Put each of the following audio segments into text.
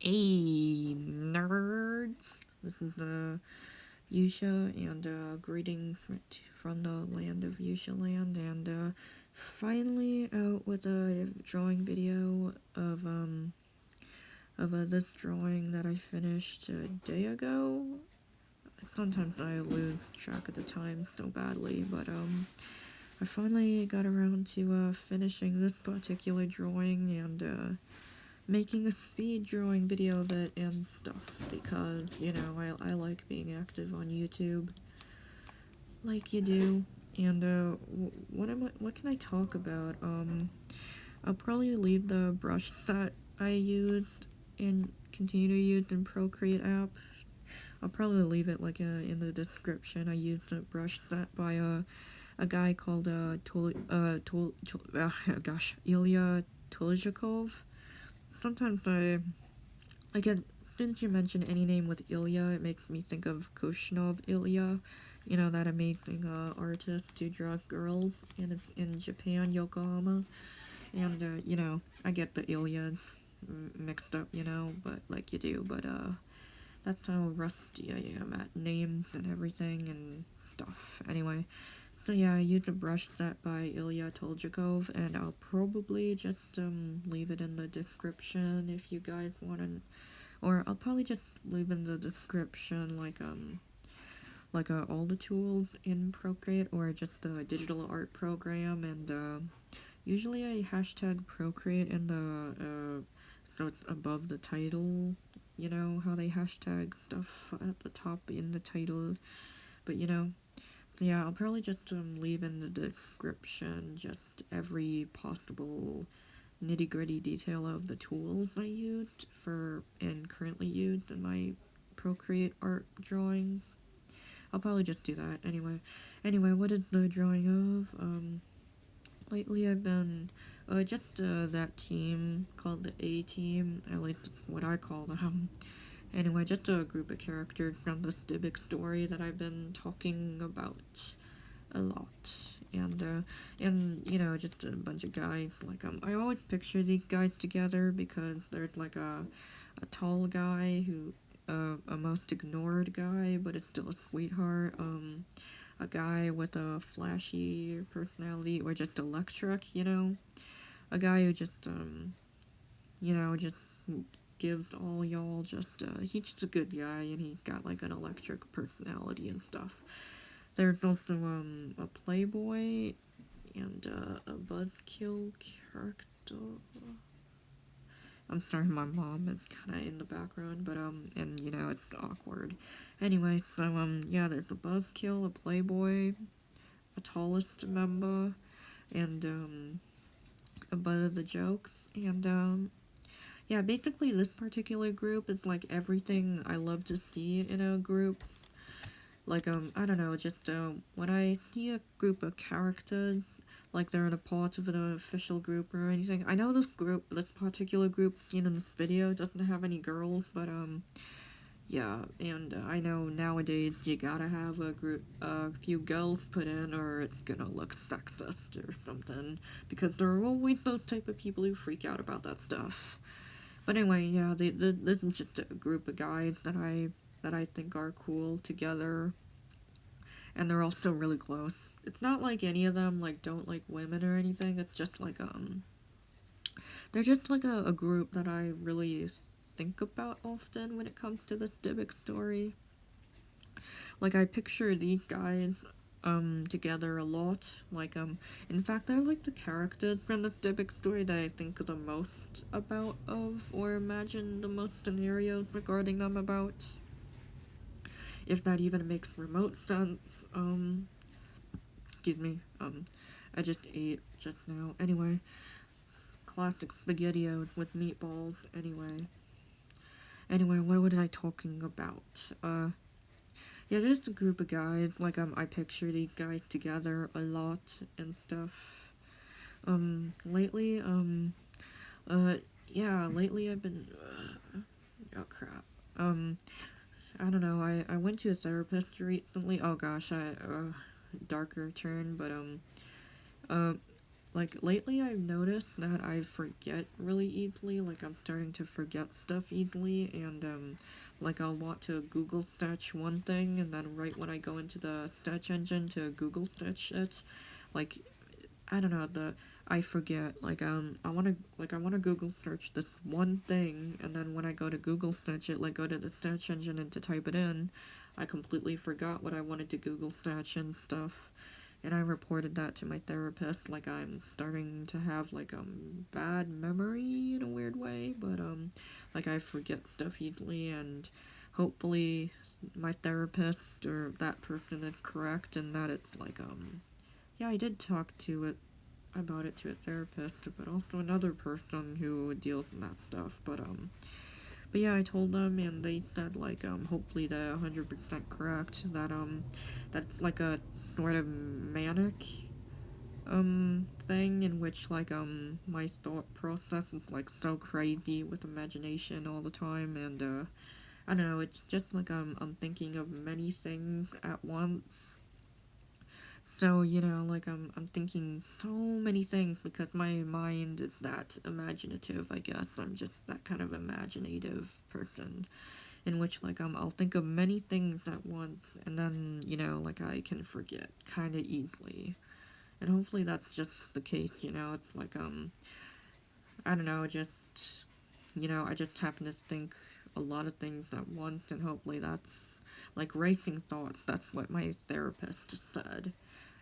Hey, nerd! This is Yusha, and greeting from the land of Yusha land, and finally out with a drawing video of this drawing that I finished a day ago. Sometimes I lose track of the time so badly, but I finally got around to finishing this particular drawing and making a speed drawing video of it and stuff, because, you know, I like being active on YouTube, like you do. And what can I talk about? I'll probably leave the brush that I used and continue to use in Procreate app. I'll probably leave it like in the description. I used a brush set by a guy called Ilya Tulzhikov. Sometimes I get, didn't you mention any name with Ilya? It makes me think of Kushnov Ilya, you know, that amazing artist who draws girls in Japan, Yokohama. And you know, I get the Ilya mixed up, you know, but like you do. But that's how rusty I am at names and everything and stuff. Anyway, so yeah, I used a brush set by Ilya Toljikov, and I'll probably just leave it in the description if you guys want to, or I'll probably just leave in the description like all the tools in Procreate, or just the digital art program, and usually I hashtag Procreate in the so it's above the title. You know how they hashtag stuff at the top in the title, but you know. Yeah, I'll probably just leave in the description just every possible nitty-gritty detail of the tools I used for and currently used in my Procreate art drawings. I'll probably just do that anyway. Anyway, what is the drawing of? Lately I've been just that team called the A team, at least what I call them. Anyway, just a group of characters from this Dybbuk story that I've been talking about a lot. And you know, just a bunch of guys. Like, I always picture these guys together because there's like a tall guy who, a most ignored guy, but it's still a sweetheart. A guy with a flashy personality, or just electric, you know? A guy who just, you know, just gives all y'all just, he's just a good guy, and he's got like an electric personality and stuff. There's also, a playboy, and, a buzzkill character. I'm sorry, my mom is kinda in the background, but, and, you know, it's awkward. Anyway, so, yeah, there's a buzzkill, a playboy, a tallest member, and, a butt of the joke, and, yeah, basically this particular group is like everything I love to see in a group. Like, I don't know, just, when I see a group of characters, like they're in a part of an official group or anything. I know this particular group seen in this video doesn't have any girls, but, yeah, and I know nowadays you gotta have a few girls put in, or it's gonna look sexist or something, because there are always those type of people who freak out about that stuff. But anyway, yeah, this is just a group of guys that I think are cool together, and they're also really close. It's not like any of them like don't like women or anything. It's just like they're just like a group that I really think about often when it comes to this Dybbuk story. Like, I picture these guys together a lot. Like, in fact, they're like the characters from the Dybbuk story that I think the most about of, or imagine the most scenarios regarding them about. If that even makes remote sense. Excuse me, I just ate just now. Anyway, classic spaghettios with meatballs. Anyway, what was I talking about? Yeah, just a group of guys. Like, I picture these guys together a lot and stuff. Lately, yeah, lately I've been, oh crap. I don't know, I went to a therapist recently. Oh gosh, darker turn, but, like, lately I've noticed that I forget really easily, like, I'm starting to forget stuff easily, and, like, I'll want to Google search one thing, and then right when I go into the search engine to Google search it, like, I don't know, I forget, like, I wanna Google search this one thing, and then when I go to Google search it, like, go to the search engine and to type it in, I completely forgot what I wanted to Google search and stuff. And I reported that to my therapist, like, I'm starting to have, like, bad memory in a weird way, but, like, I forget stuff easily, and hopefully my therapist or that person is correct, and that it's, like, yeah, I did talk to it about it to a therapist, but also another person who deals with that stuff, but yeah, I told them, and they said, like, hopefully they're 100% correct, that's, like, a sort of manic, thing in which, like, my thought process is, like, so crazy with imagination all the time, and, I don't know, it's just, like, I'm thinking of many things at once. So, you know, like, I'm thinking so many things because my mind is that imaginative, I guess. I'm just that kind of imaginative person in which, like, I'll think of many things at once, and then, you know, like, I can forget kind of easily. And hopefully that's just the case, you know. It's like, I don't know, just, you know, I just happen to think a lot of things at once, and hopefully that's, like, racing thoughts. That's what my therapist said.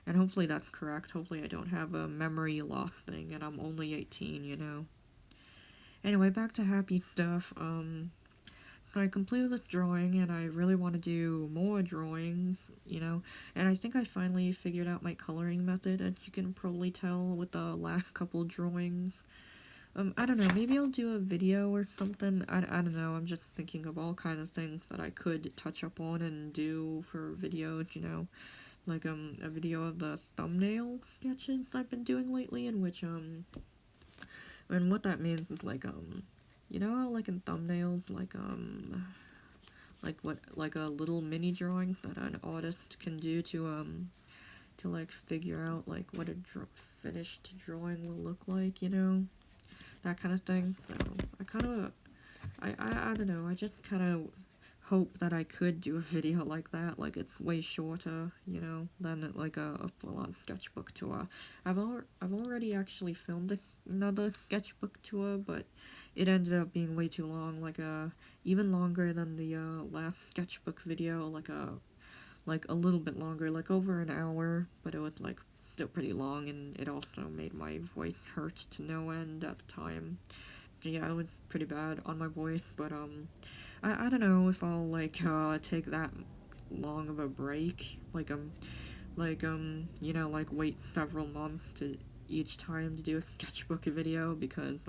And hopefully that's correct. Hopefully I don't have a memory loss thing, and I'm only 18, you know. Anyway, back to happy stuff. So I completed this drawing, and I really want to do more drawings, you know. And I think I finally figured out my coloring method, as you can probably tell with the last couple drawings. I don't know, maybe I'll do a video or something. I don't know, I'm just thinking of all kinds of things that I could touch up on and do for videos, you know. Like, a video of the thumbnail sketches I've been doing lately, in which, and what that means is, like, you know how, like, in thumbnails, like a little mini drawing that an artist can do to, like, figure out, like, what a finished drawing will look like, you know? That kind of thing. So, I don't know, I just kind of hope that I could do a video like that, like, it's way shorter, you know, than, like, a full-on sketchbook tour. I've already actually filmed another sketchbook tour, but it ended up being way too long, like, even longer than the, last sketchbook video, like a little bit longer, like, over an hour, but it was, like, still pretty long, and it also made my voice hurt to no end at the time. Yeah, it was pretty bad on my voice, but, I don't know if I'll, like, take that long of a break, like, you know, like, wait several months to each time to do a sketchbook video, because,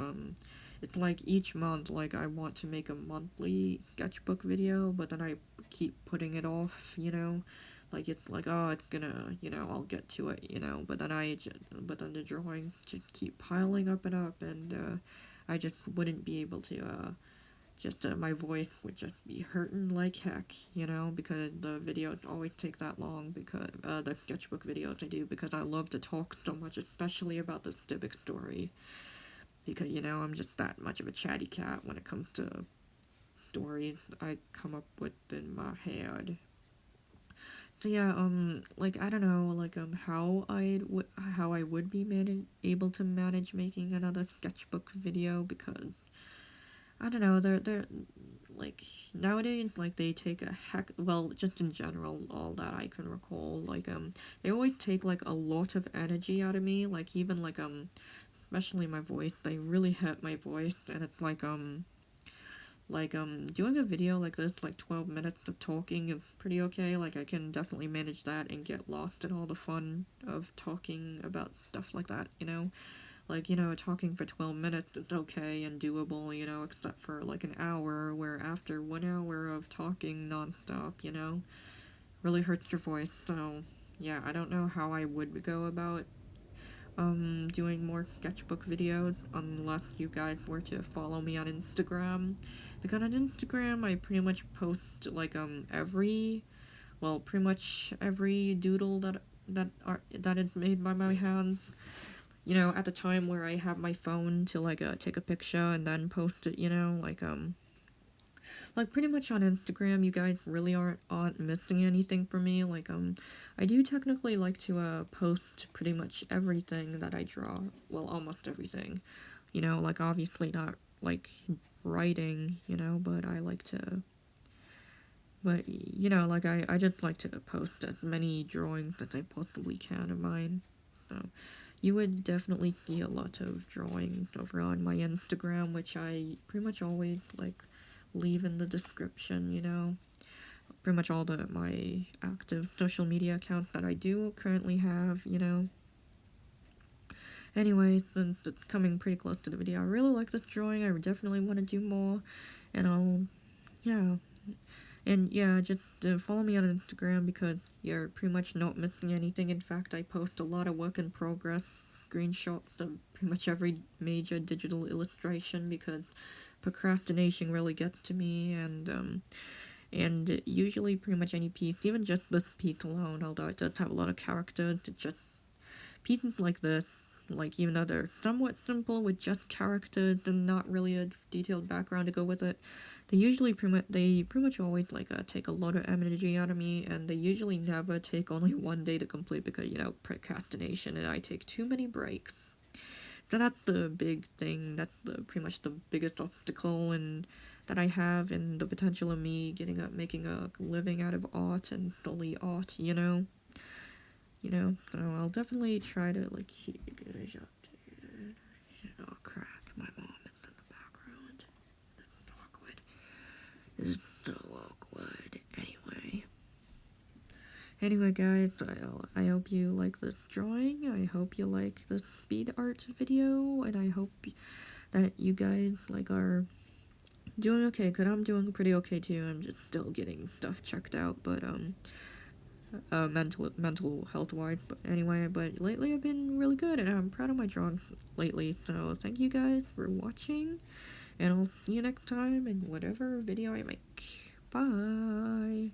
it's like each month, like, I want to make a monthly sketchbook video, but then I keep putting it off, you know, like, it's like, oh, it's gonna, you know, I'll get to it, you know, but then the drawings just keep piling up and up, and, I just wouldn't be able to, my voice would just be hurting like heck, you know, because the videos always take that long, because, the sketchbook videos I do, because I love to talk so much, especially about the civic story, because, you know, I'm just that much of a chatty cat when it comes to stories I come up with in my head. So yeah, like, I don't know, like, how I would be able to manage making another sketchbook video, because I don't know, they're like, nowadays, like, they take a heck, well, just in general, all that I can recall, like, they always take, like, a lot of energy out of me, like, even, like, especially my voice, they really hurt my voice, and it's like, doing a video like this, like, 12 minutes of talking is pretty okay, like, I can definitely manage that and get lost in all the fun of talking about stuff like that, you know? Like, you know, talking for 12 minutes is okay and doable, you know, except for, like, an hour, where after 1 hour of talking nonstop, you know, really hurts your voice. So, yeah, I don't know how I would go about, doing more sketchbook videos, unless you guys were to follow me on Instagram, because on Instagram, I pretty much post, like, pretty much every doodle that is made by my hands. you know, at the time where I have my phone to like take a picture and then post it, you know, like pretty much on Instagram, you guys really aren't missing anything from me. Like I do technically like to post pretty much everything that I draw. Well, almost everything. You know, like obviously not like writing, you know, but I like to. But you know, like I just like to post as many drawings as I possibly can of mine. So you would definitely see a lot of drawings over on my Instagram, which I pretty much always like leave in the description, you know. Pretty much all my active social media accounts that I do currently have, you know. Anyway, since it's coming pretty close to the video, I really like this drawing. I definitely want to do more, and yeah. And yeah, just follow me on Instagram because you're pretty much not missing anything. In fact, I post a lot of work in progress screenshots of pretty much every major digital illustration because procrastination really gets to me, and usually pretty much any piece, even just this piece alone, although it does have a lot of character, it's just pieces like this, like even though they're somewhat simple with just characters and not really a detailed background to go with it, they pretty much always like take a lot of energy out of me, and they usually never take only one day to complete because, you know, procrastination, and I take too many breaks. So that's the big thing. That's pretty much the biggest obstacle and that I have, and the potential of me making a living out of art and solely art. So I'll definitely try to like keep you guys updated. Oh crack! My mom is in the background. This is awkward. This is so awkward. Anyway, guys, I hope you like this drawing. I hope you like the speed art video, and I hope that you guys like are doing okay. Cause I'm doing pretty okay too. I'm just still getting stuff checked out, but mental health wise. But anyway, but lately I've been really good, and I'm proud of my drawings lately. So thank you guys for watching, and I'll see you next time in whatever video I make. Bye.